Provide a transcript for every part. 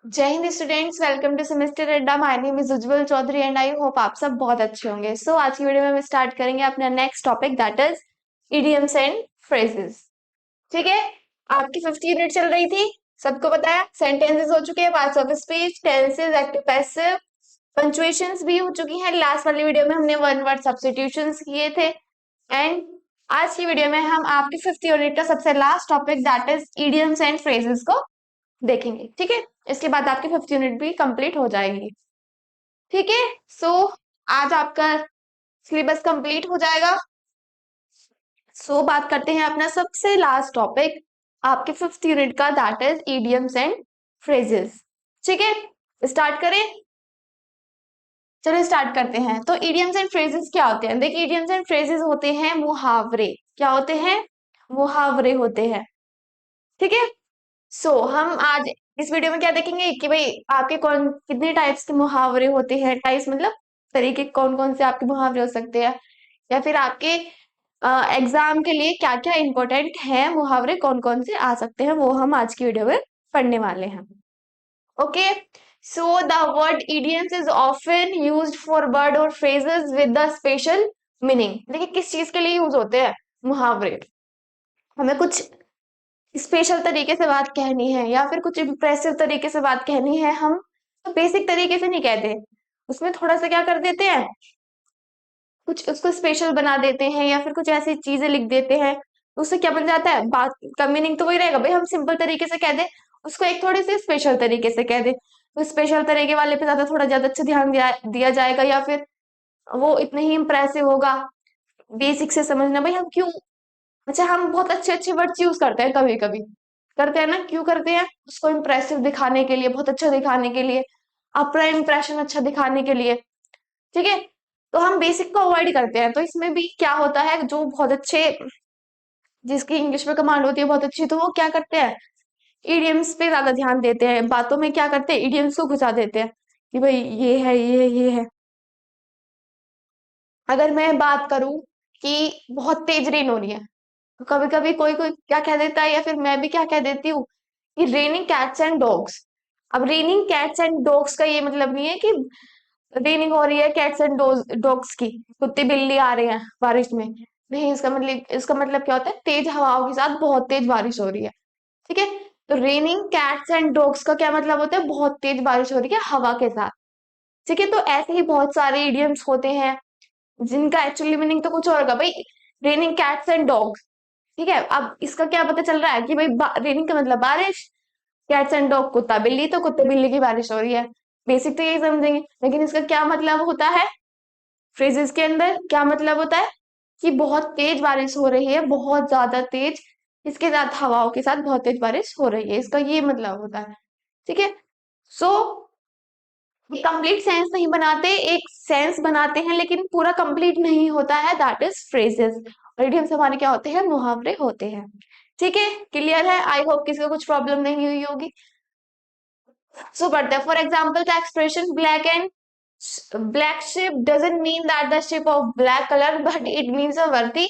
जय हिंद students, welcome to semester Adda. My name is Ujjwal Chaudhary and I hope आप सब बहुत अच्छे होंगे। आज की वीडियो में हम स्टार्ट करेंगे अपना next topic, that is idioms and phrases. ठीक है, आपकी 50 यूनिट चल रही थी, सबको बताया। सेंटेंसेस हो चुके हैं, parts of speech, tenses, active passive, punctuations भी हो चुकी हैं। लास्ट वाली वीडियो में हमने वन वर्ड सब्स्टिट्यूशंस किए थे। एंड आज की वीडियो में हम आपकी 50 यूनिट का सबसे last topic, that is idioms and phrases को देखेंगे। ठीक है, इसके बाद आपकी 50 यूनिट भी कंप्लीट हो जाएगी। ठीक है, सो आज आपका सिलेबस कंप्लीट हो जाएगा। बात करते हैं अपना सबसे लास्ट टॉपिक आपके 5th यूनिट का, that is idioms and phrases. ठीक है, स्टार्ट करें। चलो स्टार्ट करते हैं। तो इडियम्स एंड फ्रेजेस क्या होते हैं? देखिए, इडियम्स एंड फ्रेजेस होते हैं मुहावरे। क्या होते हैं? मुहावरे होते हैं। ठीक है, हम आज इस वीडियो में क्या देखेंगे कि भाई आपके कौन कितने टाइप्स के मुहावरे होते हैं। टाइप्स मतलब तरीके, कौन कौन से आपके मुहावरे हो सकते हैं, या फिर आपके एग्जाम के लिए क्या क्या इंपॉर्टेंट है मुहावरे, कौन कौन से आ सकते हैं, वो हम आज की वीडियो में पढ़ने वाले हैं। Okay, so the word idioms is often used for word और phrases with the special meaning. देखिए, किस चीज के लिए यूज होते हैं मुहावरे? हमें कुछ स्पेशल तरीके से बात कहनी है या फिर कुछ इम्प्रेसिव तरीके से बात कहनी है, हम तो बेसिक तरीके से नहीं कहते, उसमें थोड़ा सा क्या कर देते हैं, कुछ उसको स्पेशल बना देते हैं या फिर कुछ ऐसी चीजें लिख देते हैं। उससे क्या बन जाता है, बात का मीनिंग तो वही रहेगा भाई, हम सिंपल तरीके से कह दे, उसको एक थोड़े से स्पेशल तरीके से कह दे, तो स्पेशल तरीके वाले पे थोड़ा ज्यादा अच्छा ध्यान दिया जाएगा, या फिर वो इतने ही इम्प्रेसिव होगा। बेसिक से समझना भाई, हम क्यों, अच्छा हम बहुत अच्छे अच्छे वर्ड्स यूज करते हैं, कभी कभी करते हैं ना, क्यों करते हैं? उसको इम्प्रेसिव दिखाने के लिए, बहुत अच्छा दिखाने के लिए, अपना इम्प्रेशन अच्छा दिखाने के लिए। ठीक है, तो हम बेसिक को अवॉइड करते हैं। तो इसमें भी क्या होता है, जो बहुत अच्छे, जिसकी इंग्लिश में कमांड होती है बहुत अच्छी, तो वो क्या करते हैं, इडियम्स पे ज्यादा ध्यान देते हैं। बातों में क्या करते हैं, इडियम्स को घुसा देते हैं कि भाई ये है, ये है। अगर मैं बात करूं कि बहुत तेज रेन हो रही है, कभी कभी कोई कोई क्या कह देता है, या फिर मैं भी क्या कह देती हूँ कि रेनिंग कैट्स एंड डॉग्स। अब रेनिंग कैट्स एंड डॉग्स का ये मतलब नहीं है कि रेनिंग हो रही है कैट्स एंड डॉग्स की, कुत्ते बिल्ली आ रहे हैं बारिश में। नहीं, इसका मतलब क्या होता है, तेज हवाओं के साथ बहुत तेज बारिश हो रही है। ठीक है, तो रेनिंग कैट्स एंड डॉग्स का क्या मतलब होता है, बहुत तेज बारिश हो रही है हवा के साथ। ठीक है, तो ऐसे ही बहुत सारे इडियम्स होते हैं जिनका एक्चुअली मीनिंग तो कुछ और होगा भाई। रेनिंग कैट्स एंड डॉग्स, ठीक है, अब इसका क्या पता चल रहा है कि भाई रेनिंग का मतलब बारिश, कैट्स एंड डॉग कुत्ता बिल्ली, तो कुत्ते बिल्ली की बारिश हो रही है। बेसिक तो यही समझेंगे, लेकिन इसका क्या मतलब होता है, फ्रेजेस के अंदर क्या मतलब होता है कि बहुत तेज बारिश हो रही है, बहुत ज्यादा तेज, इसके साथ हवाओं के साथ बहुत तेज बारिश हो रही है, इसका ये मतलब होता है। ठीक है, सो कंप्लीट सेंस नहीं बनाते, एक सेंस बनाते हैं लेकिन पूरा कंप्लीट नहीं होता है, दैट इज फ्रेजेस। और इडियम्स हमारे क्या होते हैं, मुहावरे होते हैं। ठीक है, क्लियर है? आई होप किसी को कुछ प्रॉब्लम नहीं हुई होगी। पढ़ते हैं। For example the expression black and black ship doesn't mean that the ship of black colour, but it means अ वर्दी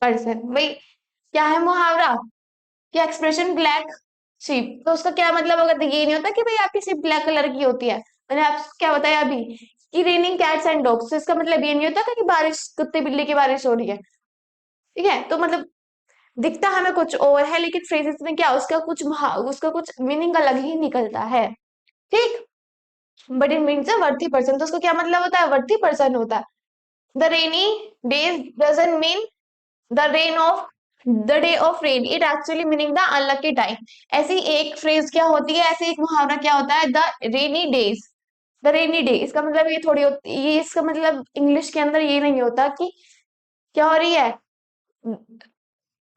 पर्सन। भाई क्या है मुहावरा, कि एक्सप्रेशन ब्लैक शिप, तो उसका क्या मतलब होगा, तो ये नहीं होता कि भाई आपकी शिप ब्लैक कलर की होती है। मैंने आपको क्या बताया अभी कि रेनिंग कैट्स एंड डॉग्स, तो इसका मतलब ये नहीं होता कि बारिश, कुत्ते बिल्ली की बारिश हो रही है। ठीक है, तो मतलब दिखता हमें कुछ और है, लेकिन फ्रेजेस में क्या, उसका कुछ मीनिंग अलग ही निकलता है। ठीक, but it means a worthy person, तो उसको क्या मतलब होता है, वर्थी पर्सन होता है। The rainy days doesn't mean the rain of the day of rain, it actually meaning the unlucky time. ऐसी एक फ्रेज क्या होती है, ऐसे एक मुहावरा क्या होता है, the rainy days, the rainy day, इसका मतलब ये थोड़ी होती ये, इसका मतलब इंग्लिश के अंदर ये नहीं होता कि क्या हो रही है,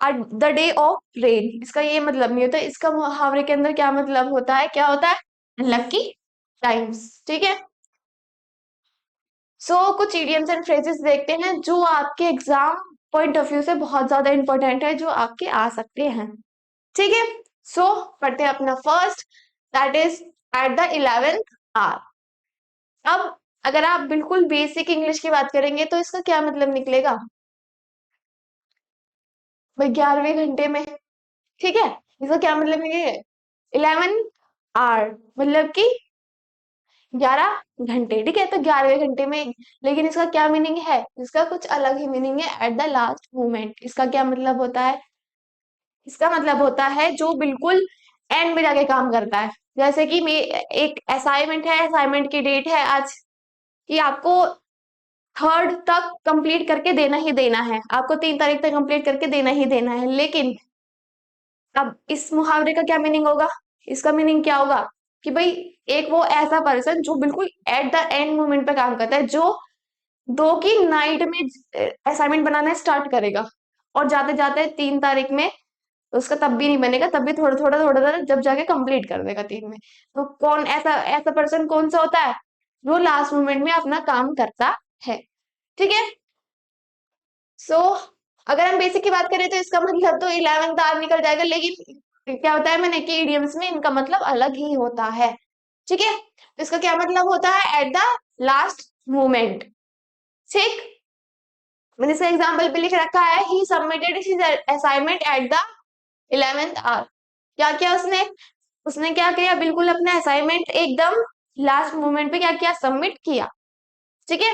द डे ऑफ रेन, इसका ये मतलब नहीं होता। इसका मुहावरे के अंदर क्या मतलब होता है, क्या होता है, लकी टाइम्स। ठीक है, कुछ इडियम्स एंड फ्रेजेस देखते हैं जो आपके एग्जाम पॉइंट ऑफ व्यू से बहुत ज्यादा इंपॉर्टेंट है, जो आपके आ सकते हैं। ठीक है, पढ़ते हैं अपना first, that is at the 11th hour. अब अगर आप बिल्कुल बेसिक इंग्लिश की बात करेंगे तो इसका क्या मतलब निकलेगा, भाई 11वें घंटे में। ठीक है, इसका क्या मतलब है, 11 आवर, मतलब कि 11 घंटे, ठीक है। तो 11वें घंटे में, लेकिन इसका क्या मीनिंग है, इसका कुछ अलग ही मीनिंग है, एट द लास्ट मोमेंट। इसका क्या मतलब होता है, इसका मतलब होता है जो बिल्कुल एंड में जाके काम करता है। जैसे कि एक असाइनमेंट है, असाइनमेंट की डेट है आज, कि आपको 3rd तक कंप्लीट करके देना ही देना है, आपको 3 तारीख तक कंप्लीट करके देना ही देना है। लेकिन अब इस मुहावरे का क्या मीनिंग होगा, इसका मीनिंग क्या होगा कि भाई एक वो ऐसा पर्सन जो बिल्कुल एट द एंड मोमेंट पे काम करता है, जो 2 की नाइट में असाइनमेंट बनाना स्टार्ट करेगा और जाते जाते 3 तारीख में उसका तब भी नहीं बनेगा, तब भी थोड़ा थोड़ा जब जाके कंप्लीट कर देगा 3 में। तो कौन ऐसा ऐसा पर्सन कौन सा होता है, जो लास्ट मोमेंट में अपना काम करता है, ठीक है। सो अगर हम बेसिक की बात करें तो इसका मतलब तो 11th आवर निकल जाएगा, लेकिन क्या होता है, मैंने कि इडियम्स में इनका मतलब अलग ही होता है, ठीक है। तो इसका क्या मतलब होता है, एट द लास्ट मोमेंट, ठीक। मैंने इसका एग्जाम्पल भी लिख रखा है, he submitted his assignment at the 11th hour. क्या किया उसने, उसने क्या किया, बिल्कुल अपना असाइनमेंट एकदम लास्ट मोमेंट पे क्या किया, सबमिट किया, ठीक है।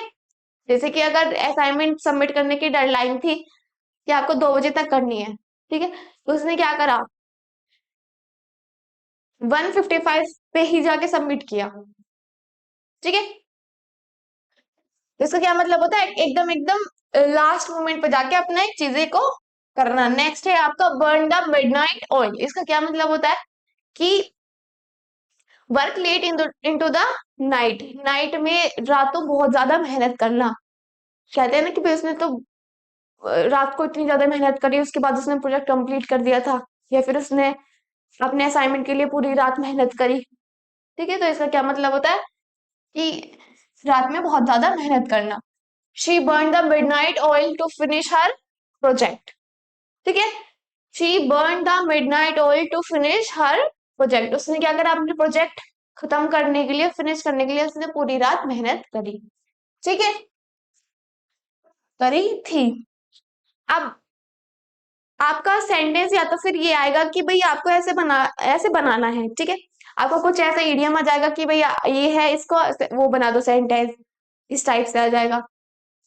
जैसे कि अगर असाइनमेंट सबमिट करने की डेडलाइन थी कि आपको 2 बजे तक करनी है, ठीक है, तो उसने क्या करा, 1:55 पे ही जाके सबमिट किया, ठीक है। तो इसका क्या मतलब होता है, एकदम एकदम लास्ट मोमेंट पे जाके अपने चीजें को करना। नेक्स्ट है आपका बर्न द मिडनाइट ऑयल। इसका क्या मतलब होता है कि work late into the night, night में रातों बहुत ज्यादा मेहनत करना। कहते हैं ना कि भाई उसने तो रात को इतनी ज्यादा मेहनत करी, उसके बाद उसने प्रोजेक्ट कंप्लीट कर दिया था, या फिर उसने अपने असाइनमेंट के लिए पूरी रात मेहनत करी, ठीक है। तो इसका क्या मतलब होता है कि रात में बहुत ज्यादा मेहनत करना। She burn the midnight oil to finish her project, ठीक है। She burn the midnight oil to finish her project. उसने क्या करा, अपने प्रोजेक्ट खत्म करने के लिए, फिनिश करने के लिए उसने पूरी रात मेहनत करी, ठीक है, करी थी। अब आपका सेंटेंस या तो फिर ये आएगा कि भाई आपको ऐसे बनाना है, ठीक है। आपको कुछ ऐसा इडियम आ जाएगा कि भाई ये है, इसको वो बना दो सेंटेंस, इस टाइप से आ जाएगा,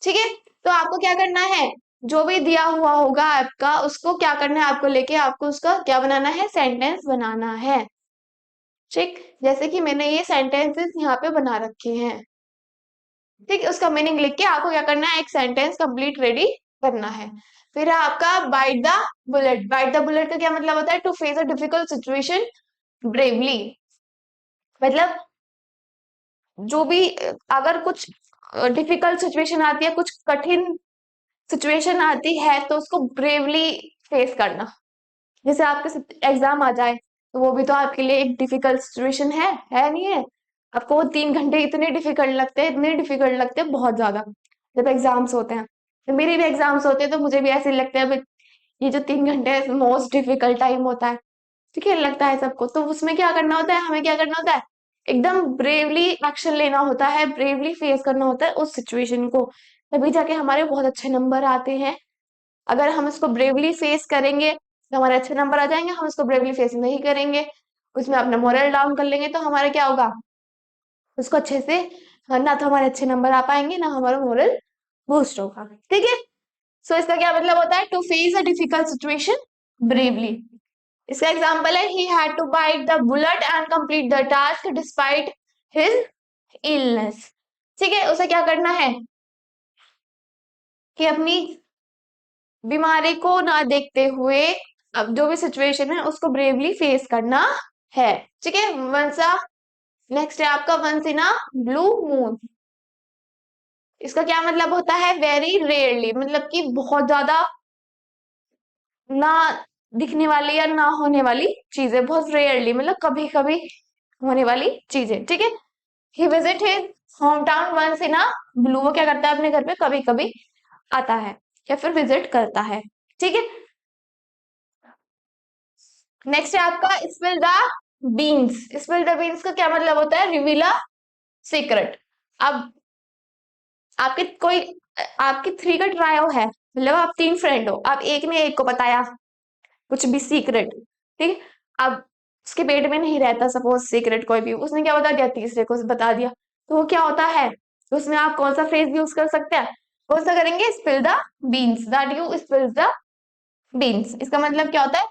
ठीक है। तो आपको क्या करना है, जो भी दिया हुआ होगा आपका, उसको क्या करना है, आपको लेके आपको उसका क्या बनाना है, सेंटेंस बनाना है, ठीक। जैसे कि मैंने ये सेंटेंसेस यहाँ पे बना रखे हैं, ठीक है। उसका मीनिंग लिख के आपको क्या करना है, एक सेंटेंस कंप्लीट रेडी करना है। फिर है आपका bite the bullet. Bite the bullet का क्या मतलब होता है, to face a difficult situation bravely. मतलब जो भी अगर कुछ डिफिकल्ट सिचुएशन आती है, कुछ कठिन सिचुएशन आती है, तो उसको ब्रेवली फेस करना। जैसे आपके एग्जाम आ जाए, तो वो भी तो आपके लिए एक डिफिकल्ट सिचुएशन है नहीं है। आपको वो 3 घंटे इतने डिफिकल्ट लगते हैं, इतने डिफिकल्ट लगते हैं बहुत ज्यादा, जब एग्जाम्स होते हैं। तो मेरे भी एग्जाम्स होते हैं, तो मुझे भी ऐसे लगता है भाई, ये जो 3 घंटे मोस्ट डिफिकल्ट टाइम होता है, ठीक है, लगता है सबको। तो उसमें क्या करना होता है, हमें क्या करना होता है, एकदम ब्रेवली एक्शन लेना होता है, ब्रेवली फेस करना होता है उस सिचुएशन को, तभी जाके हमारे बहुत अच्छे नंबर आते हैं। अगर हम इसको ब्रेवली फेस करेंगे तो हमारे अच्छे नंबर आ जाएंगे, हम इसको ब्रेवली फेस नहीं करेंगे, उसमें अपना मोरल डाउन कर लेंगे, तो हमारा क्या होगा, उसको अच्छे से, ना तो हमारे अच्छे नंबर आ पाएंगे, ना हमारा मोरल बूस्ट होगा, ठीक है। सो इसका क्या मतलब होता है, to face a difficult situation bravely. इसका एग्जांपल है, he had to bite the bullet and complete the task despite his illness, ठीक है। उसे क्या करना है कि अपनी बीमारी को ना देखते हुए, अब जो भी सिचुएशन है उसको ब्रेवली फेस करना है, ठीक है। वंसा, नेक्स्ट है आपका once in a blue moon. इसका क्या मतलब होता है, वेरी रेयरली, मतलब कि बहुत ज्यादा ना दिखने वाली या ना होने वाली चीजें, बहुत रेयरली, मतलब कभी कभी होने वाली चीजें, ठीक है। He visit his home town once in a blue. वो क्या करता है, अपने घर पे कभी कभी आता है या फिर विजिट करता है, ठीक है। नेक्स्ट है आपका spill the beans. Spill the beans का क्या मतलब होता है, रिवील अ सीक्रेट। अब आपके कोई आपकी 3 का ट्रायो है, मतलब आप 3 फ्रेंड हो, आप एक ने एक को बताया कुछ भी सीक्रेट, ठीक है। अब उसके पेट में नहीं रहता सपोज सीक्रेट कोई भी, उसने क्या बता दिया, तीसरे को बता दिया, तो वो क्या होता है, तो उसमें आप कौन सा फ्रेज यूज कर सकते हैं, कौन सा करेंगे, spill the beans, that you spill the beans. इसका मतलब क्या होता है,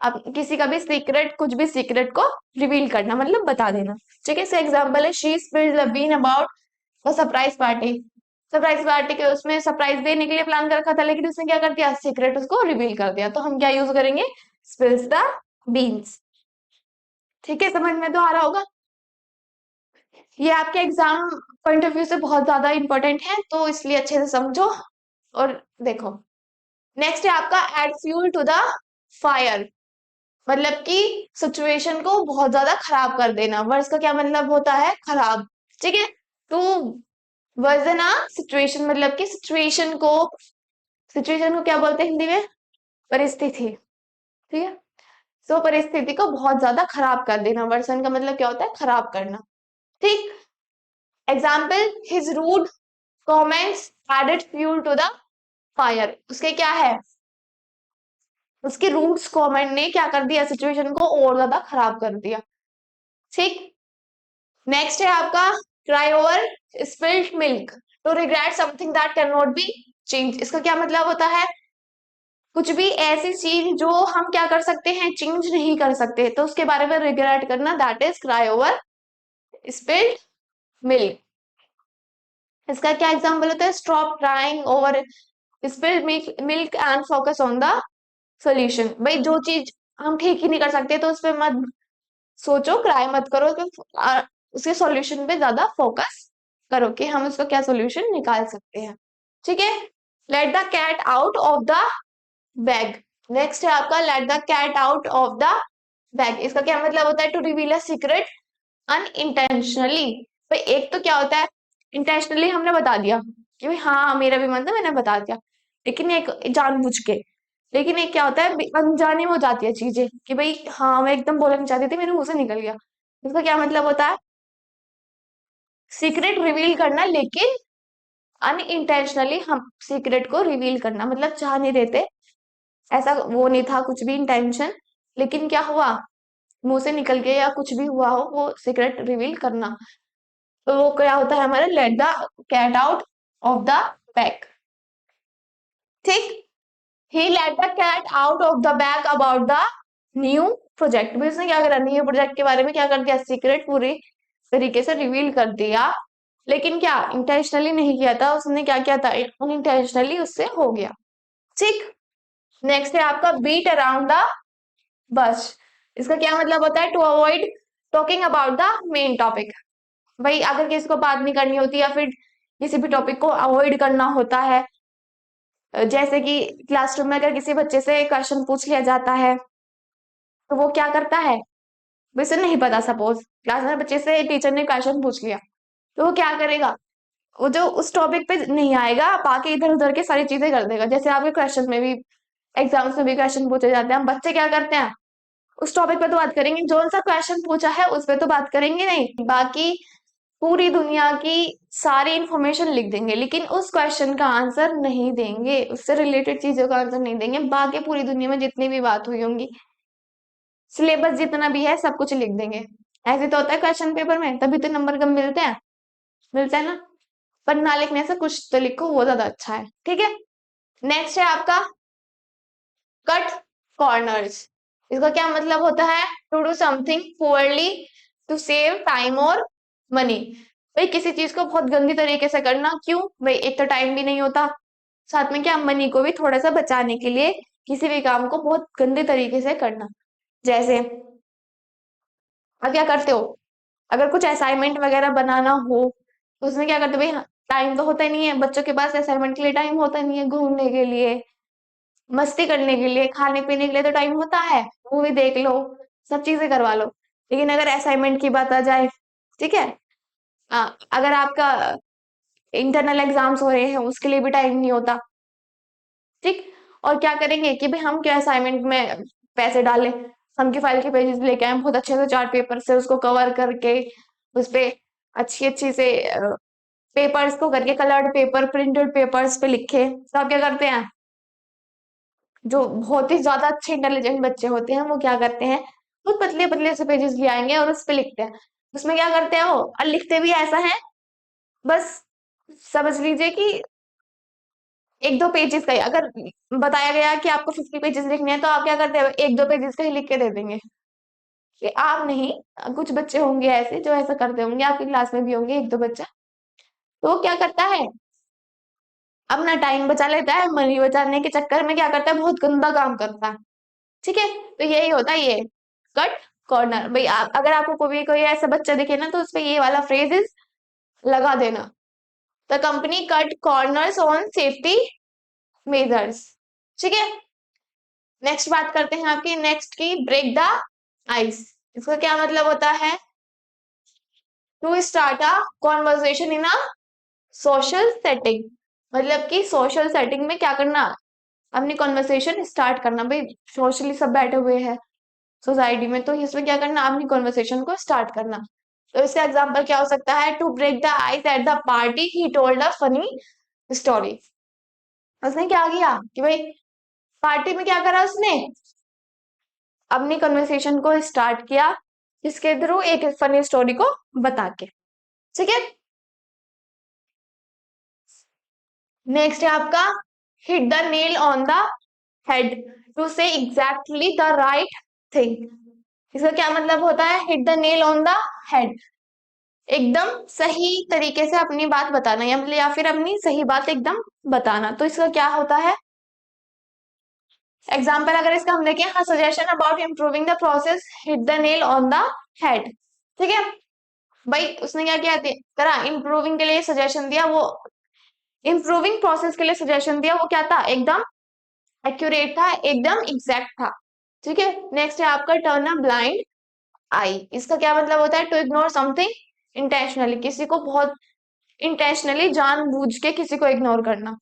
आप किसी का भी सीक्रेट, कुछ भी सीक्रेट को रिवील करना, मतलब बता देना। ठीक है, इसका एग्जांपल है she spilled the bean about a surprise party. Surprise party के उसमें सरप्राइज देने के लिए प्लान कर रखा था, लेकिन उसने क्या कर दिया, सीक्रेट उसको रिवील कर दिया, तो हम क्या यूज करेंगे, स्पिल्स द बीन्स। ठीक है, समझ में तो आ रहा होगा। ये आपके एग्जाम पॉइंट ऑफ व्यू से बहुत ज्यादा इंपॉर्टेंट है, तो इसलिए अच्छे से समझो और देखो। नेक्स्ट है आपका add fuel to the fire, मतलब कि सिचुएशन को बहुत ज्यादा खराब कर देना। वर्ड्स का क्या मतलब होता है, खराब। ठीक है, टू वर्जन आ सिचुएशन, मतलब कि सिचुएशन को क्या बोलते हैं हिंदी में, परिस्थिति। ठीक है, सो परिस्थिति को बहुत ज्यादा खराब कर देना, वर्सन का मतलब क्या होता है, खराब करना। ठीक, example his rude comments added fuel to the fire, उसके क्या है, उसके रूड्स कमेंट ने क्या कर दिया, सिचुएशन को और ज्यादा खराब कर दिया। ठीक, नेक्स्ट है आपका cry over spilled milk to regret something that can not be change. इसका क्या मतलब होता है, कुछ भी ऐसी चीज जो हम क्या कर सकते हैं, चेंज नहीं कर सकते, तो उसके बारे में रिग्रेट करना, that is cry over spilled milk. इसका क्या एग्जाम्पल होता है, stop crying over spilled milk and focus on the solution. भाई जो चीज हम ठीक ही नहीं कर सकते तो उस पर मत सोचो, क्राई मत करो, उसके सॉल्यूशन पे ज्यादा फोकस करो कि हम उसका क्या सॉल्यूशन निकाल सकते हैं। ठीक है, let the cat out of the bag. Next है आपका let the cat out of the bag. इसका क्या मतलब होता है, to reveal a secret unintentionally. भाई एक तो क्या होता है, इंटेंशनली हमने बता दिया कि भाई हाँ मेरा भी मन था मैंने बता दिया, लेकिन एक जानबूझ के, लेकिन एक क्या होता है, अनजाने में हो जाती है चीजें कि भाई हाँ मैं एकदम बोलना नहीं चाहती थी, मेरे मुंह से निकल गया। इसका क्या मतलब होता है, सीक्रेट रिवील करना, लेकिन अनइंटेंशनली हम सीक्रेट को रिवील करना, मतलब चाह नहीं रहते, ऐसा वो नहीं था कुछ भी इंटेंशन, लेकिन क्या हुआ, मुंह से निकल गया या कुछ भी हुआ हो, वो सीक्रेट रिवील करना, तो वो क्या होता है हमारा, let the cat out of the bag. ठीक, he let the cat out of the bag about the new project. भी उसने क्या करा, न्यू प्रोजेक्ट के बारे में क्या कर दिया, सीक्रेट पूरी तरीके से रिवील कर दिया, लेकिन क्या इंटेंशनली नहीं किया था उसने, क्या किया था, अनइंटेंशनली उससे हो गया। ठीक, नेक्स्ट है आपका बीट अराउंड द बस। इसका क्या मतलब होता है, to avoid talking about the main topic. भाई अगर किसी को बात नहीं करनी होती या फिर किसी भी टॉपिक को अवॉइड करना होता है, जैसे कि क्लासरूम में अगर किसी बच्चे से क्वेश्चन पूछ लिया जाता है, तो वो क्या करता है, वैसे नहीं पता, सपोज क्लास में बच्चे से टीचर ने क्वेश्चन पूछ लिया, तो वो क्या करेगा, वो जो उस टॉपिक पे नहीं आएगा, बाकी इधर उधर के सारी चीजें कर देगा। जैसे आपके क्वेश्चन में भी, एग्जाम्स में भी क्वेश्चन पूछे जाते हैं, हम बच्चे क्या करते हैं, उस टॉपिक पे तो बात करेंगे, जो सा क्वेश्चन पूछा है उस पर तो बात करेंगे नहीं, बाकी पूरी दुनिया की सारी इंफॉर्मेशन लिख देंगे, लेकिन उस क्वेश्चन का आंसर नहीं देंगे, उससे रिलेटेड चीजों का आंसर नहीं देंगे, बाकी पूरी दुनिया में जितनी भी बात हुई होंगी, सिलेबस जितना भी है सब कुछ लिख देंगे। ऐसे तो होता है क्वेश्चन पेपर में, तभी तो नंबर कम मिलते हैं, मिलता है ना। पर ना लिखने से कुछ तो लिखो, वो ज्यादा अच्छा है। ठीक है, नेक्स्ट है आपका कट कॉर्नर्स। इसका क्या मतलब होता है, to do something poorly to save time और मनी। भाई किसी चीज को बहुत गंदी तरीके से करना, क्यों भाई, एक तो टाइम भी नहीं होता, साथ में क्या मनी को भी थोड़ा सा बचाने के लिए किसी भी काम को बहुत गंदे तरीके से करना। जैसे अब क्या करते हो, अगर कुछ असाइनमेंट वगैरह बनाना हो, तो उसमें क्या करते हो भाई, टाइम तो होता ही नहीं है, बच्चों के पास असाइनमेंट के लिए टाइम होता नहीं है, घूमने के लिए, मस्ती करने के लिए, खाने पीने के लिए तो टाइम होता है, मूवी देख लो, सब चीजें करवा लो, लेकिन अगर असाइनमेंट की बात आ जाए, ठीक है, अगर आपका इंटरनल एग्जाम्स हो रहे हैं उसके लिए भी टाइम नहीं होता। ठीक, और क्या करेंगे कि भाई हम क्या असाइनमेंट में पैसे डालें, हम की फाइल के पेजेस लेके आए बहुत अच्छे से, चार्ट पेपर से उसको कवर करके, उस पे अच्छी अच्छी से पेपर्स को करके, कलर्ड पेपर, प्रिंटेड पेपर्स पे लिखे। तो आप क्या करते हैं, जो बहुत ही ज्यादा अच्छे इंटेलिजेंट बच्चे होते हैं वो क्या करते हैं, बहुत पतले पतले से पेजेस ले आएंगे और उस पे लिखते हैं। उसमें क्या करते हैं वो, और लिखते भी ऐसा है, बस समझ लीजिए कि एक दो पेजेस का ही, अगर बताया गया कि आपको 50 पेजेस लिखने हैं तो आप क्या करते हैं, एक दो पेजेस का ही लिख के दे देंगे। कि आप नहीं, कुछ बच्चे होंगे ऐसे जो ऐसा करते होंगे, आपकी क्लास में भी होंगे एक दो बच्चा। तो वो क्या करता है, अपना टाइम बचा लेता है, मनी बचाने के चक्कर में क्या करता है, बहुत गंदा काम करता है। ठीक है, तो यही होता है ये कट कॉर्नर। भाई आप, अगर आपको कोई ऐसा बच्चा दिखे ना, तो उसपे ये वाला फ्रेज लगा देना, the company cut corners on safety measures. ठीक है, नेक्स्ट बात करते हैं आपकी, नेक्स्ट की, ब्रेक द आइस। इसका क्या मतलब होता है, to start a conversation in a social setting. मतलब कि सोशल सेटिंग में क्या करना, अपनी कॉन्वर्सेशन स्टार्ट करना। भाई सोशली सब बैठे हुए हैं सोसाइटी में, तो इसमें क्या करना, अपनी कॉन्वर्सेशन को स्टार्ट करना। तो इसका एग्जांपल क्या हो सकता है, to break the ice at the party he told a funny story. उसने क्या किया कि भाई पार्टी में क्या करा उसने, अपनी कन्वर्सेशन को स्टार्ट किया, जिसके थ्रू एक फनी स्टोरी को बता के। ठीक है, नेक्स्ट है आपका, hit the nail on the head to say exactly the right thing. इसका क्या मतलब होता है, hit the nail on the head, एकदम सही तरीके से अपनी बात बताना, या फिर अपनी सही बात एकदम बताना। तो इसका क्या होता है, एग्जाम्पल अगर इसका हम देखें, हाँ, suggestion about improving the process, hit the nail on the head. ठीक है, भाई उसने क्या किया करा, इम्प्रूविंग के लिए सजेशन दिया, वो इम्प्रूविंग प्रोसेस के लिए सजेशन दिया, वो क्या था, एकदम एक्यूरेट था, एकदम एग्जैक्ट था। ठीक है, नेक्स्ट है आपका, टर्न अ ब्लाइंड आई। इसका क्या मतलब होता है, टू इग्नोर समथिंग इंटेंशनली, किसी को बहुत इंटेंशनली जानबूझ के किसी को इग्नोर करना।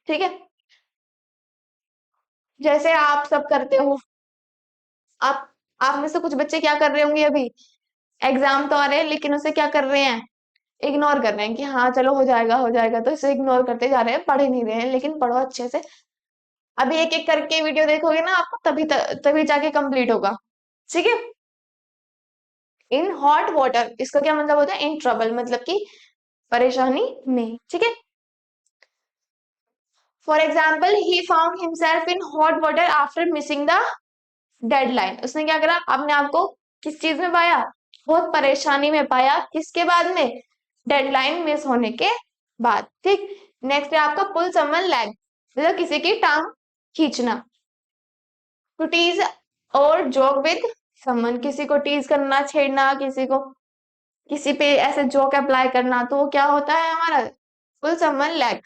ठीक है, जैसे आप सब करते हो, आप आप में से कुछ बच्चे क्या कर रहे होंगे, अभी एग्जाम तो आ रहे हैं लेकिन उसे क्या कर रहे हैं, इग्नोर कर रहे हैं कि हाँ चलो हो जाएगा, तो इसे इग्नोर करते जा रहे हैं, पढ़ ही नहीं रहे हैं, लेकिन पढ़ो अच्छे से। अभी एक एक करके वीडियो देखोगे ना आपको, तभी जाके कंप्लीट होगा। ठीक है, इन हॉट वाटर, इसका क्या मतलब होता है, इन ट्रबल, मतलब कि परेशानी में। ठीक है, for example, he found himself in hot water after missing the deadline. उसने क्या करा, अपने आप को किस चीज में पाया, बहुत परेशानी में पाया, किसके बाद में, डेडलाइन मिस होने के बाद। ठीक, नेक्स्ट है आपका, पुल समवन लेग, मतलब किसी की टांग खींचना। टू टीज और जोक विद समवन, किसी को टीज करना, छेड़ना, किसी को, किसी पे ऐसे जोक अप्लाई करना, तो वो क्या होता है हमारा, पुल समवन लेग।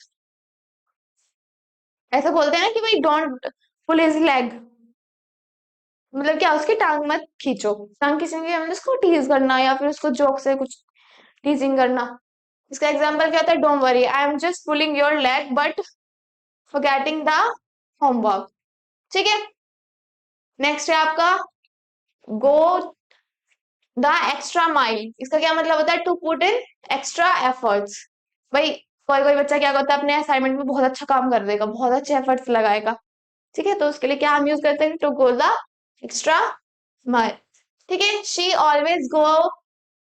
ऐसे बोलते हैं ना कि भाई डोंट पुल हिज लेग, मतलब क्या, उसकी टांग मत खींचो। टांग खींचेंगे मतलब उसको टीज करना, या फिर उसको जोक से कुछ टीजिंग करना। इसका एग्जांपल क्या था, don't worry I am just pulling your leg but forgetting the homework. ठीक है, नेक्स्ट है आपका, गो द एक्स्ट्रा माइल। इसका क्या मतलब होता है, to put in extra efforts. भाई कोई कोई बच्चा क्या करता है, अपने असाइनमेंट में बहुत अच्छा काम कर देगा, बहुत अच्छे एफर्ट्स लगाएगा। ठीक है, तो उसके लिए क्या हम यूज करते हैं, to go the extra mile. ठीक है, she always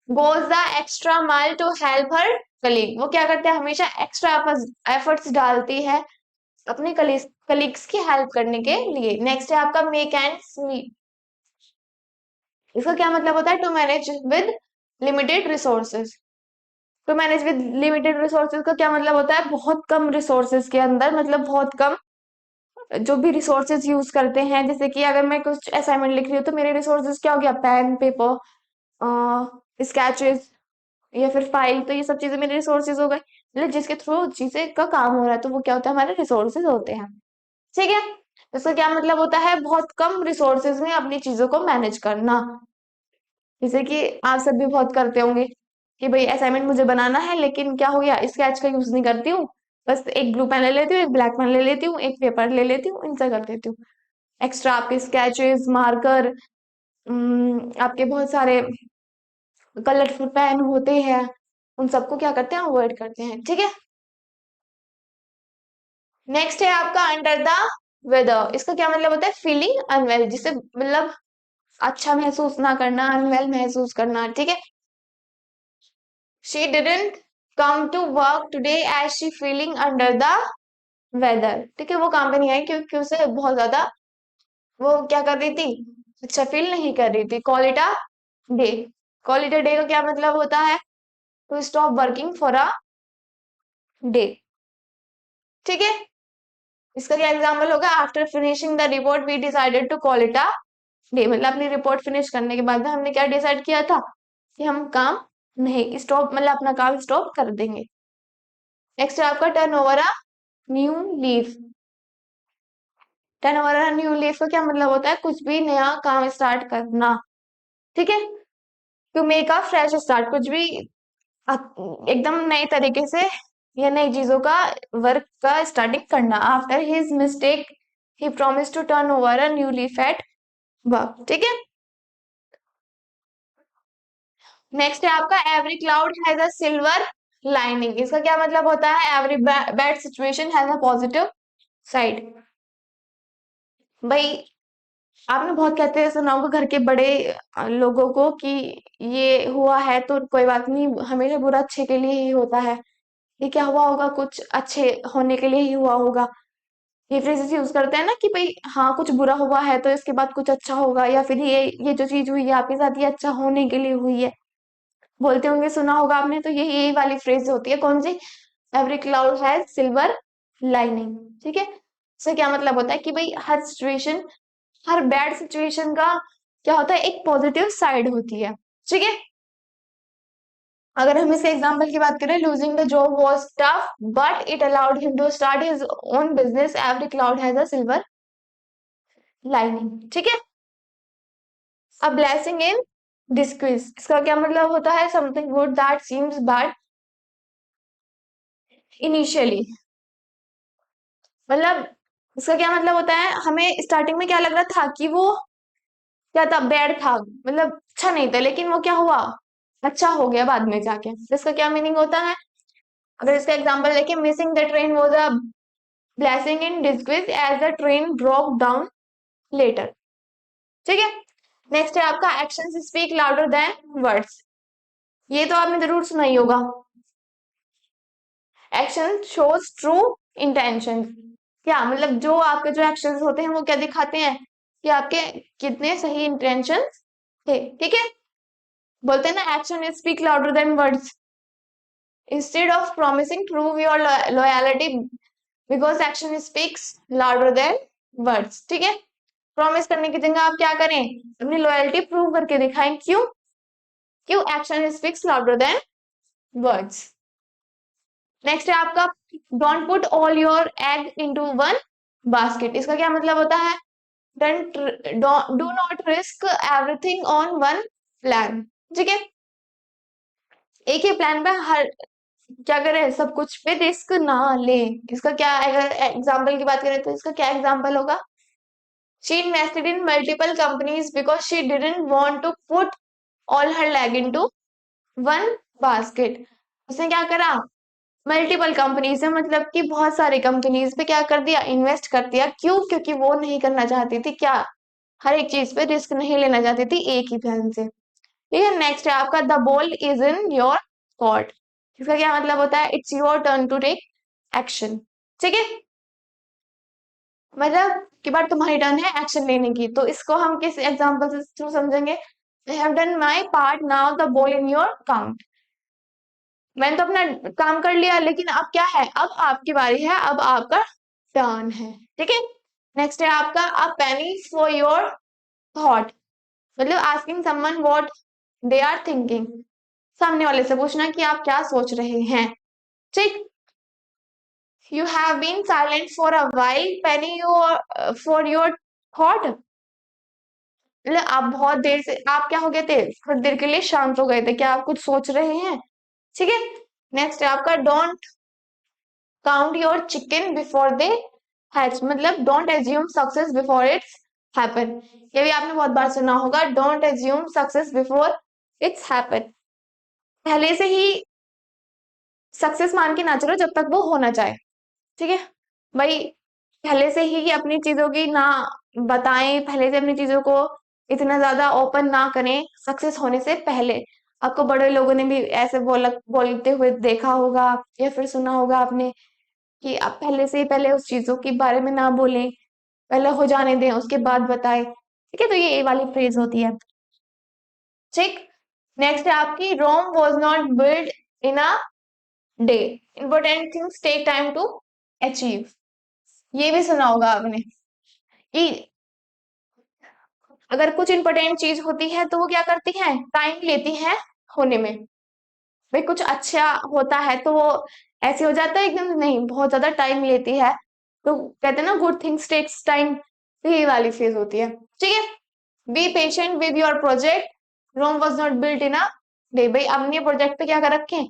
goes the extra mile to help her colleague. वो क्या करते हैं, हमेशा एक्स्ट्रा एफर्ट्स डालती है अपने कलीग्स की हेल्प करने के लिए। नेक्स्ट है आपका, मेक एंड्स मीट। इसका क्या मतलब होता है, to manage with limited resources. To manage with limited resources का क्या मतलब होता है, बहुत कम रिसोर्सेज के अंदर, मतलब बहुत कम जो भी रिसोर्सेज यूज करते हैं। जैसे कि अगर मैं कुछ असाइनमेंट लिख रही हूँ, तो मेरे रिसोर्सेज क्या हो गया, पेन, पेपर, स्केचेस, या फिर फाइल, तो ये सब चीजें मेरे रिसोर्सेज हो गए, मतलब जिसके थ्रू चीजें का काम हो रहा है, तो वो क्या होता है, हमारे रिसोर्सेज होते हैं। ठीक है, इसका क्या मतलब होता है, बहुत कम रिसोर्सेज में अपनी चीजों को मैनेज करना। जैसे कि आप सब भी बहुत करते होंगे कि भाई असाइनमेंट मुझे बनाना है, लेकिन क्या हो गया, स्केच का यूज नहीं करती हूँ, बस एक ब्लू पेन ले लेती हूँ, एक ब्लैक पेन ले लेती हूँ, एक पेपर ले लेती हूँ, इनसे कर देती हूँ। एक्स्ट्रा आपके स्केचेस, मार्कर, आपके बहुत सारे कलरफुल पेन होते हैं, उन सबको क्या करते हैं, अवॉइड करते हैं। ठीक है, नेक्स्ट है आपका, अंडर द वेदर। इसका क्या मतलब होता है, फीलिंग अनवेल, जिसे मतलब अच्छा महसूस ना करना, अनवेल महसूस करना, ठीक है। She didn't come to work today as she feeling under the weather, ठीक है, वो काम पे नहीं आई क्योंकि उसे बहुत ज्यादा, वो क्या कर रही थी, अच्छा फील नहीं कर रही थी। Call it a day. Call it a day का क्या मतलब होता है, to stop working for a day, ठीक है। इसका क्या एग्जाम्पल होगा, after finishing the report we decided to call it a day, मतलब अपनी रिपोर्ट फिनिश करने के बाद में हमने क्या डिसाइड किया था कि हम काम नहीं स्टॉप, मतलब अपना काम स्टॉप कर देंगे। नेक्स्ट है आपका turn over a new leaf. Turn over a new leaf का क्या मतलब होता है, कुछ भी नया काम स्टार्ट करना, ठीक है। To make a fresh start, कुछ भी एकदम नए तरीके से या नई चीजों का वर्क का स्टार्टिंग करना। After his mistake he promise to turn over a new leaf at work, ठीक है। नेक्स्ट है आपका every cloud has a silver lining. इसका क्या मतलब होता है, every bad situation has a positive side. भाई आपने बहुत कहते हैं सुना होगा घर के बड़े लोगों को कि ये हुआ है तो कोई बात नहीं, हमेशा बुरा अच्छे के लिए ही होता है, ये क्या हुआ होगा कुछ अच्छे होने के लिए ही हुआ होगा। ये फ्रेजेस यूज करते हैं ना कि भाई हाँ कुछ बुरा हुआ है तो इसके बाद कुछ अच्छा होगा, या फिर ये जो चीज हुई है आपके साथ ये अच्छा होने के लिए हुई है, बोलते होंगे, सुना होगा आपने। तो यही वाली फ्रेज होती है, कौन सी, every cloud has silver lining, ठीक है। इससे क्या मतलब होता है कि भाई हर सिचुएशन, हर बैड सिचुएशन का क्या होता है, एक पॉजिटिव साइड होती है, ठीक है। अगर हम इसके एग्जांपल की बात करें, losing the job was tough but it allowed him to start his own business, every cloud has a silver lining, ठीक है। अ ब्लेसिंग इन डिस्क्विज, इसका क्या मतलब होता है, something good that seems bad initially, मतलब इसका क्या मतलब होता है, हमें स्टार्टिंग में क्या लग रहा था कि वो क्या था, बैड था, मतलब अच्छा नहीं था, लेकिन वो क्या हुआ, अच्छा हो गया बाद में जाके। तो इसका क्या मीनिंग होता है, अगर इसका एग्जांपल लेके, missing the train was a blessing in disguise as the train broke down later, ठीक है। नेक्स्ट है आपका action speak louder than words. ये तो आपने जरूर सुना ही होगा, एक्शन शोज ट्रू इंटेंशन। क्या मतलब, जो आपके जो एक्शंस होते हैं वो क्या दिखाते हैं कि आपके कितने सही इंटेंशन थे, ठीक है। बोलते हैं ना, action speak louder than words. Instead of promising prove your loyalty because action speaks louder than words, ठीक है। प्रॉमिस करने की जगह आप क्या करें, अपनी लॉयल्टी प्रूव करके दिखाएं, क्यों, क्यों, action speaks louder than words. Next है आपका, don't put all your egg into one basket. इसका क्या मतलब होता है, don't, do not risk everything on one plan, ठीक है। एक ही प्लान पे हर, क्या करें, सब कुछ पे रिस्क ना ले। इसका क्या, अगर एग्जाम्पल की बात करें तो इसका क्या एग्जाम्पल होगा, she invested in multiple companies because she didn't want to put all her लेग इनटू वन बास्केट। उसने क्या करा, मल्टीपल कंपनीज है, मतलब कि बहुत सारी कंपनीज पे क्या कर दिया, इन्वेस्ट कर दिया, क्यों, क्योंकि वो नहीं करना चाहती थी क्या, हर एक चीज पे रिस्क नहीं लेना चाहती थी एक ही ध्यान से, ठीक है। नेक्स्ट है आपका, the ball is in your court. इसका क्या मतलब होता है, it's your turn to take action, ठीक है। मतलब कि बार तुम्हारी टर्न है एक्शन लेने की, तो इसको हम किस एग्जांपल से थ्रू समझेंगे, I have done my part now the ball in your count. मैंने तो अपना काम कर लिया, लेकिन अब क्या है, अब आपकी बारी है, अब आपका टर्न है, ठीक है। नेक्स्ट है आपका, a penny for your thought, मतलब asking someone what they are thinking, सामने वाले से पूछना कि आप क्या सोच रहे हैं, ठीक। You have been silent for a while penny your for your thought, मतलब आप बहुत देर से, आप क्या हो गए थे, थोड़ी देर के लिए शांत हो गए थे, क्या आप कुछ सोच रहे हैं, ठीक है। नेक्स्ट है आपका, don't count your chicken before they hatch, मतलब don't assume success before it's happen. ये भी आपने बहुत बार सुना होगा, don't assume success before it's happen, पहले से ही सक्सेस मान के ना चलो जब तक वो होना चाहे, ठीक है। भाई पहले से ही अपनी चीजों की ना बताएं, पहले से अपनी चीजों को इतना ज्यादा ओपन ना करें सक्सेस होने से पहले। आपको बड़े लोगों ने भी ऐसे बोलते हुए देखा होगा या फिर सुना होगा आपने कि आप पहले से ही पहले उस चीजों के बारे में ना बोलें, पहले हो जाने दें उसके बाद बताएं। ठीक है, तो ये वाली फ्रेज होती है। ठीक। नेक्स्ट है आपकी, Rome was not build in a day, important things take time to achieve. ये भी सुना होगा आपने कि अगर कुछ इंपॉर्टेंट चीज होती है तो वो क्या करती है, टाइम लेती है होने में। भाई कुछ अच्छा होता है तो वो ऐसे हो जाता है एकदम से? नहीं, बहुत ज्यादा टाइम लेती है। तो कहते हैं ना, गुड थिंग्स टेक्स टाइम, तो ये वाली फेज होती है। ठीक है, be patient with your project, Rome was not built in a day. भाई अपने प्रोजेक्ट पे क्या कर रखे,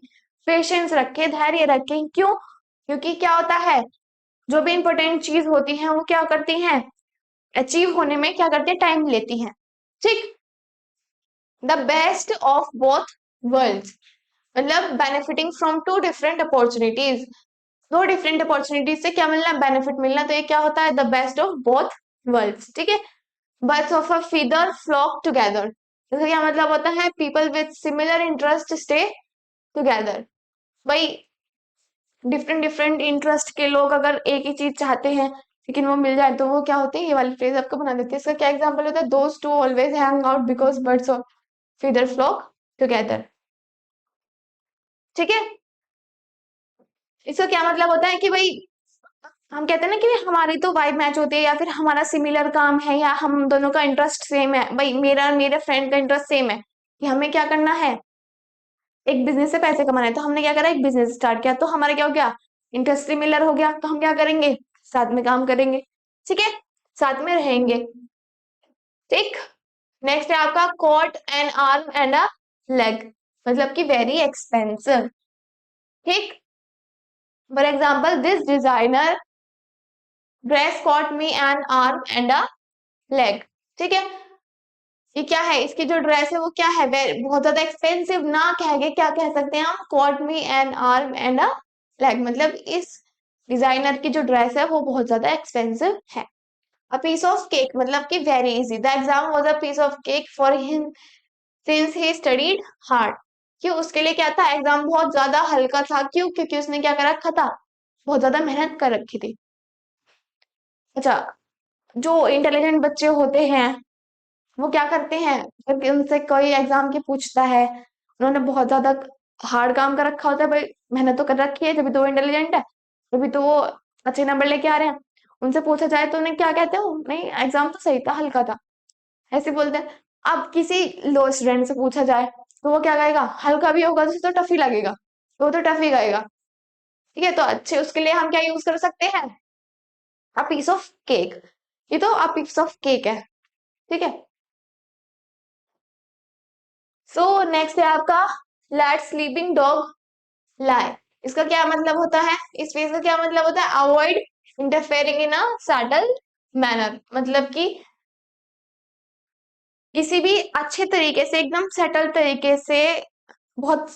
पेशेंस रखे, धैर्य रखे। क्यों? क्योंकि क्या होता है, जो भी इंपॉर्टेंट चीज होती है वो क्या करती हैं, अचीव होने में क्या करती है, टाइम लेती हैं। ठीक। The best of both worlds, मतलब benefiting from two different opportunities. दो डिफरेंट अपॉर्चुनिटीज से क्या मिलना, बेनिफिट मिलना, तो ये क्या होता है, the best of both worlds. ठीक है। Birds of a feather flock together, इसका क्या मतलब होता है, people with similar interest stay together. भाई डिफरेंट डिफरेंट इंटरेस्ट के लोग अगर एक ही चीज चाहते हैं लेकिन वो मिल जाए तो वो क्या होते हैं, ये वाली फ्रेज आपको बना देती है। इसका क्या एग्जांपल होता है, दोस्त to always hang out because birds of feather flock together. ठीक है। इसका क्या मतलब होता है कि भाई हम कहते हैं ना कि हमारी तो वाइब मैच होती है, या फिर हमारा सिमिलर काम है, या हम दोनों का इंटरेस्ट सेम है। भाई मेरा मेरे फ्रेंड का इंटरेस्ट सेम है कि हमें क्या करना है, एक बिजनेस से पैसे कमाना है। तो हमने क्या करा, एक बिजनेस स्टार्ट किया, तो हमारा क्या हो गया, इंटरेस्ट सिमिलर हो गया, तो हम क्या करेंगे, साथ में काम करेंगे। ठीक है, साथ में रहेंगे। ठीक। नेक्स्ट है आपका, cost an arm and a leg, मतलब कि वेरी एक्सपेंसिव। ठीक। For example, this designer dress cost me an arm and a leg. ठीक है, ये क्या है, इसकी जो ड्रेस है वो क्या है, बहुत ज्यादा एक्सपेंसिव ना कह के क्या कह सकते हैं हम, cot me an arm and a leg, मतलब इस डिजाइनर की जो ड्रेस है वो बहुत ज्यादा एक्सपेंसिव है। अ पीस ऑफ केक, मतलब कि very easy, the exam was a piece of cake for him since he studied hard. क्यों, उसके लिए क्या था, एग्जाम बहुत ज्यादा हल्का था। क्यों? क्योंकि उसने क्या कर रखा था, बहुत ज्यादा मेहनत कर रखी थी। अच्छा, जो इंटेलिजेंट बच्चे होते हैं वो क्या करते हैं, जब उनसे कोई एग्जाम की पूछता है, उन्होंने बहुत ज्यादा हार्ड काम कर रखा होता है, भाई मेहनत तो कर रखी है, तभी तो वो इंटेलिजेंट है, तभी तो वो अच्छे नंबर लेके आ रहे हैं। उनसे पूछा जाए तो उन्हें क्या कहते हो, नहीं एग्जाम तो सही था, हल्का था, ऐसे बोलते हैं। अब किसी लो स्टूडेंट से पूछा जाए तो वो क्या कहेगा, हल्का भी होगा तो उसे तो टफ ही लगेगा, तो वो तो टफ ही कहेगा। ठीक है, तो अच्छे उसके लिए हम क्या यूज कर सकते हैं, अ पीस ऑफ केक। ये तो अ पीस ऑफ केक है। ठीक है। सो नेक्स्ट है आपका, लेट स्लीपिंग डॉग लाई। इसका क्या मतलब होता है, इस फ्रेज का क्या मतलब होता है, avoid interfering in a subtle manner, मतलब कि किसी भी अच्छे तरीके से, एकदम सेटल तरीके से, बहुत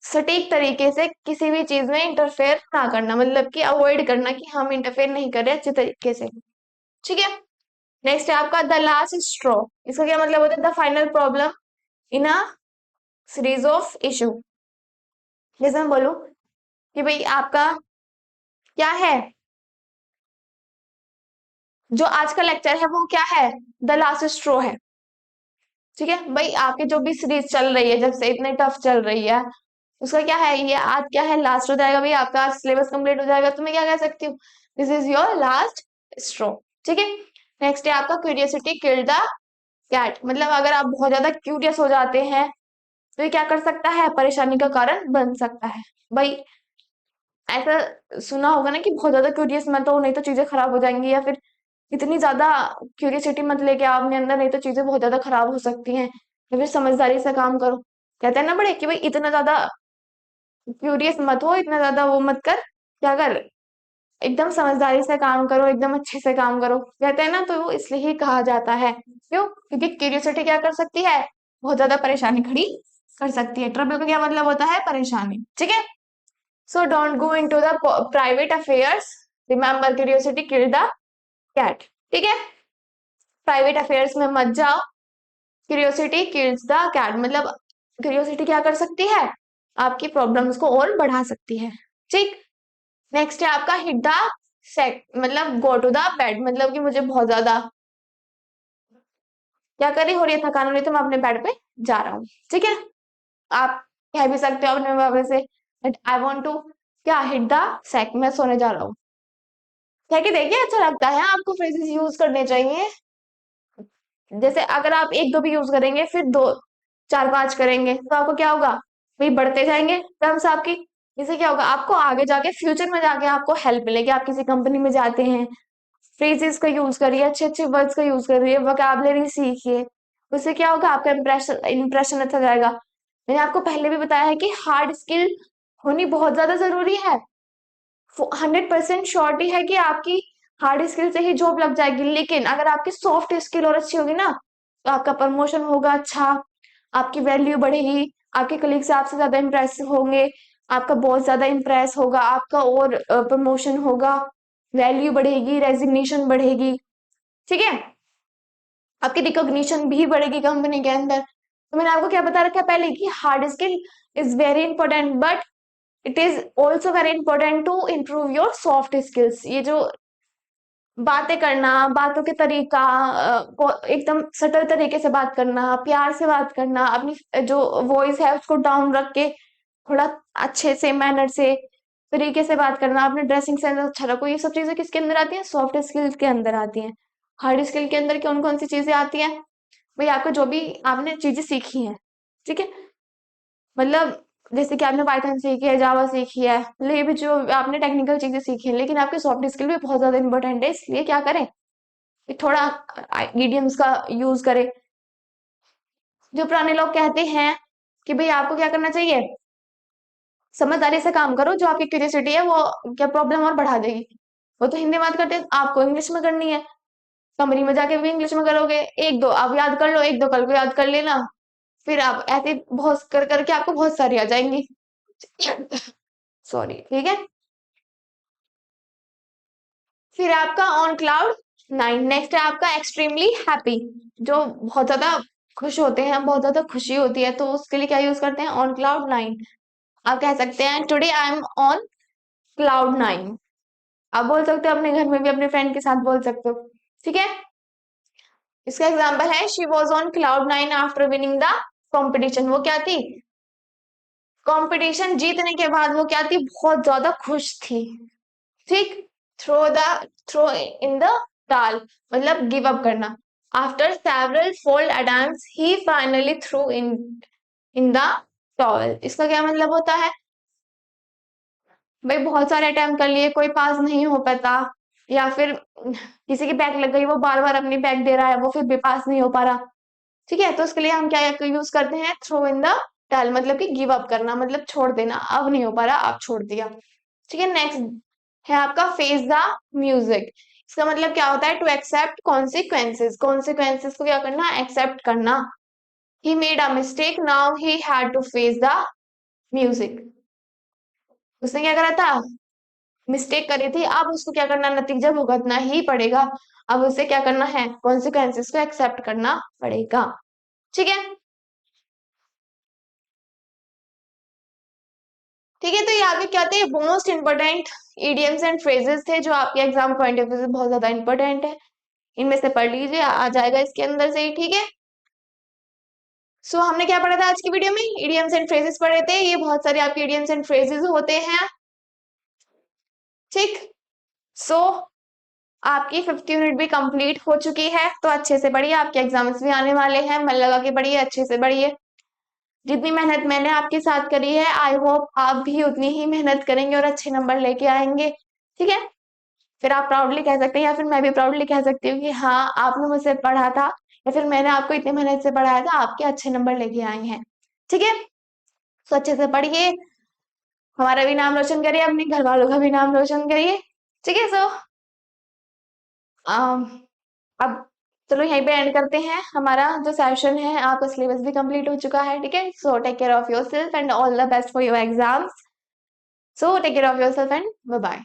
सटीक तरीके से किसी भी चीज में इंटरफेयर ना करना, मतलब कि अवॉइड करना कि हम इंटरफेयर नहीं कर रहे अच्छे तरीके से। ठीक है। नेक्स्ट है आपका, द लास्ट स्ट्रॉ। इसका क्या मतलब होता है, the final problem in a series of issue. जैसे मैं बोलूं कि भाई आपका क्या है, जो आज का लेक्चर है वो क्या है, द लास्ट स्ट्रो है। ठीक है भाई, आपकी जो भी सीरीज चल रही है, जब से इतने टफ चल रही है, उसका क्या है, ये आज क्या है, लास्ट हो जाएगा भाई, आपका सिलेबस कंप्लीट हो जाएगा, तो मैं क्या कह सकती हूँ, दिस इज योर लास्ट स्ट्रो। ठीक है। नेक्स्ट है आपका, क्यूरियोसिटी किल्ड द कैट, मतलब अगर आप बहुत ज्यादा क्यूरियस हो जाते हैं तो ये क्या कर सकता है, परेशानी का कारण बन सकता है। भाई ऐसा सुना होगा ना कि बहुत ज्यादा क्यूरियस मत हो, नहीं तो चीजें खराब हो जाएंगी, या फिर इतनी ज्यादा क्यूरियसिटी मत लेके आओ अपने अंदर, नहीं तो चीजें बहुत ज्यादा खराब हो सकती हैं। या फिर समझदारी से काम करो, कहते हैं ना बड़े कि भाई इतना ज्यादा क्यूरियस मत हो, इतना ज्यादा वो मत कर, क्या कर, एकदम समझदारी से काम करो, एकदम अच्छे से काम करो, कहते हैं ना, तो वो इसलिए ही कहा जाता है। क्यों? क्योंकि क्यूरियोसिटी क्या कर सकती है, बहुत ज्यादा परेशानी खड़ी कर सकती है। ट्रबल का क्या मतलब होता है, परेशानी। ठीक है। So don't go into the private affairs, remember curiosity kill the cat. ठीक है, प्राइवेट अफेयर्स में मत जाओ, क्यूरियोसिटी किल्स द कैट, मतलब क्यूरियोसिटी क्या कर सकती है, आपकी प्रॉब्लम्स को और बढ़ा सकती है। ठीक। नेक्स्ट है आपका हिट द सेक, मतलब गो टू द बेड, मतलब कि मुझे बहुत ज्यादा क्या कर रही हो रही है, थकान हो रही है, तो मैं अपने बेड पे जा रहा हूँ। ठीक है। आप कह भी सकते हो अपने बाबा से आई वॉन्ट टू क्या हिट द सेक, मैं सोने जा रहा हूँ। कह के देखिए, अच्छा लगता है, आपको फ्रेजेस यूज करने चाहिए। जैसे अगर आप एक दो भी यूज करेंगे, फिर दो चार पांच करेंगे, तो आपको क्या होगा, भाई बढ़ते जाएंगे टर्म्स आपकी। इससे क्या होगा, आपको आगे जाके फ्यूचर में जाके आपको हेल्प मिलेगी। आप किसी कंपनी में जाते हैं, फ्रेजेस का यूज करिए, अच्छे अच्छे वर्ड्स का यूज करिए, वोकैबुलरी सीखिए। उससे क्या होगा, आपका इंप्रेशन इंप्रेशन अच्छा जाएगा। मैंने आपको पहले भी बताया है कि हार्ड स्किल होनी बहुत ज्यादा जरूरी है। 100% श्योरिटी है कि आपकी हार्ड स्किल से ही जॉब लग जाएगी, लेकिन अगर आपकी सॉफ्ट स्किल और अच्छी होगी ना, तो आपका प्रमोशन होगा अच्छा, आपकी वैल्यू बढ़ेगी, आपके कलीग से आपसे ज्यादा इम्प्रेस होंगे, आपका बॉस ज्यादा इम्प्रेस होगा, आपका और प्रमोशन होगा, वैल्यू बढ़ेगी, रेजिग्नेशन बढ़ेगी। ठीक है। आपकी रिकॉग्निशन भी बढ़ेगी कंपनी के अंदर। तो मैंने आपको क्या बता रखा है पहले कि hard skill is very important, but it is also very important to improve your soft skills. ये जो बातें करना, बातों के तरीका, एकदम सटल तरीके से बात करना, प्यार से बात करना, अपनी जो वॉइस है उसको डाउन रख के थोड़ा अच्छे से मैनर से तरीके से बात करना, अपने ड्रेसिंग सेंस अच्छा रखो, ये सब चीजें किसके अंदर आती हैं, सॉफ्ट स्किल्स के अंदर आती हैं। हार्ड स्किल के अंदर कौन कौन सी चीजें आती हैं, भाई आपको जो भी आपने चीजें सीखी हैं, ठीक है, मतलब जैसे कि आपने पाइथन सीखी है, जावा सीखी है, मतलब ये भी जो आपने टेक्निकल चीजें सीखी हैं, लेकिन आपके सॉफ्ट स्किल भी बहुत ज्यादा इंपॉर्टेंट है। इसलिए क्या करें कि थोड़ा इडियम्स का यूज करें। जो पुराने लोग कहते हैं कि भाई आपको क्या करना चाहिए, समझदारी से काम करो, जो आपकी क्यूरियोसिटी है वो क्या प्रॉब्लम और बढ़ा देगी। वो तो हिंदी में बात करते हैं, आपको इंग्लिश में करनी है, कमरी में जाके भी इंग्लिश में करोगे, एक दो आप याद कर लो, एक दो कल को याद कर लेना, फिर आप ऐसे बहुत कर करके आपको बहुत सारी आ जाएंगी। सॉरी। ठीक है। फिर आपका ऑन क्लाउड 9। नेक्स्ट है आपका एक्सट्रीमली हैप्पी, जो बहुत ज्यादा खुश होते हैं, बहुत ज्यादा खुशी होती है, तो उसके लिए क्या यूज करते हैं, ऑन क्लाउड 9। आप कह सकते हैं today I am on cloud 9। आप बोल सकते हो अपने घर में भी, अपने फ्रेंड के साथ बोल सकते हो। ठीक है। इसका एग्जाम्पल है she was on cloud 9 after winning the competition. वो क्या थी, कंपटीशन जीतने के बाद वो क्या थी, बहुत ज्यादा खुश थी। ठीक। Throw the throw in the towel, मतलब गिव अप करना। After several failed attempts he finally threw in the towel. इसका क्या मतलब होता है, भाई बहुत सारे अटेम्प्ट कर लिए, कोई पास नहीं हो पाता, या फिर किसी की बैक लग गई, वो बार बार अपनी बैक दे रहा है, वो फिर भी पास नहीं हो पा रहा। ठीक है। तो उसके लिए हम क्या यूज करते हैं, थ्रो इन द टल, मतलब कि गिव अप करना, मतलब छोड़ देना, अब नहीं हो पा रहा, आप छोड़ दिया। ठीक है। नेक्स्ट है आपका फेस द म्यूजिक। इसका मतलब क्या होता है, टू एक्सेप्ट कॉन्सिक्वेंसेस। कॉन्सिक्वेंसेस को क्या करना, एक्सेप्ट करना। He made a mistake, now he had to face the music. उसने क्या करा था, मिस्टेक करी थी, अब उसको क्या करना, नतीजा भुगतना ही पड़ेगा। अब उसे क्या करना है, कॉन्सिक्वेंसेस को एक्सेप्ट करना पड़ेगा। ठीक है। ठीक है। तो ये आपके क्या थे, most important idioms and phrases थे, जो आपके एग्जाम पॉइंट ऑफ व्यू से बहुत ज्यादा इंपॉर्टेंट है। इनमें से पढ़ लीजिए, आ जाएगा इसके अंदर से ही। ठीक है। सो हमने क्या पढ़ा था आज की वीडियो में, इडियम्स एंड फ्रेजेस पढ़े थे। ये बहुत सारे आपके इडियम्स एंड फ्रेजेस होते हैं। ठीक। सो आपकी 50 यूनिट भी कंप्लीट हो चुकी है, तो अच्छे से पढ़िए, आपके एग्जाम्स भी आने वाले हैं, मन लगा के पढ़िए, अच्छे से पढ़िए। जितनी मेहनत मैंने आपके साथ करी है, आई होप आप भी उतनी ही मेहनत करेंगे और अच्छे नंबर लेके आएंगे। ठीक है। फिर आप प्राउडली कह सकते हैं, या फिर मैं भी प्राउडली कह सकती हूँ कि हाँ आपने मुझसे पढ़ा था, या फिर मैंने आपको इतनी मेहनत से पढ़ाया था, आपके अच्छे नंबर लेके आए हैं। ठीक है। तो अच्छे से पढ़िए, हमारा भी नाम रोशन करिए, अपने घर वालों का भी नाम रोशन करिए। ठीक है। सो अब चलो यहीं पे एंड करते हैं हमारा जो सेशन है, आपका सिलेबस भी कंप्लीट हो चुका है। ठीक है। So take care of yourself and all the best for your exams. So take care of yourself and bye bye.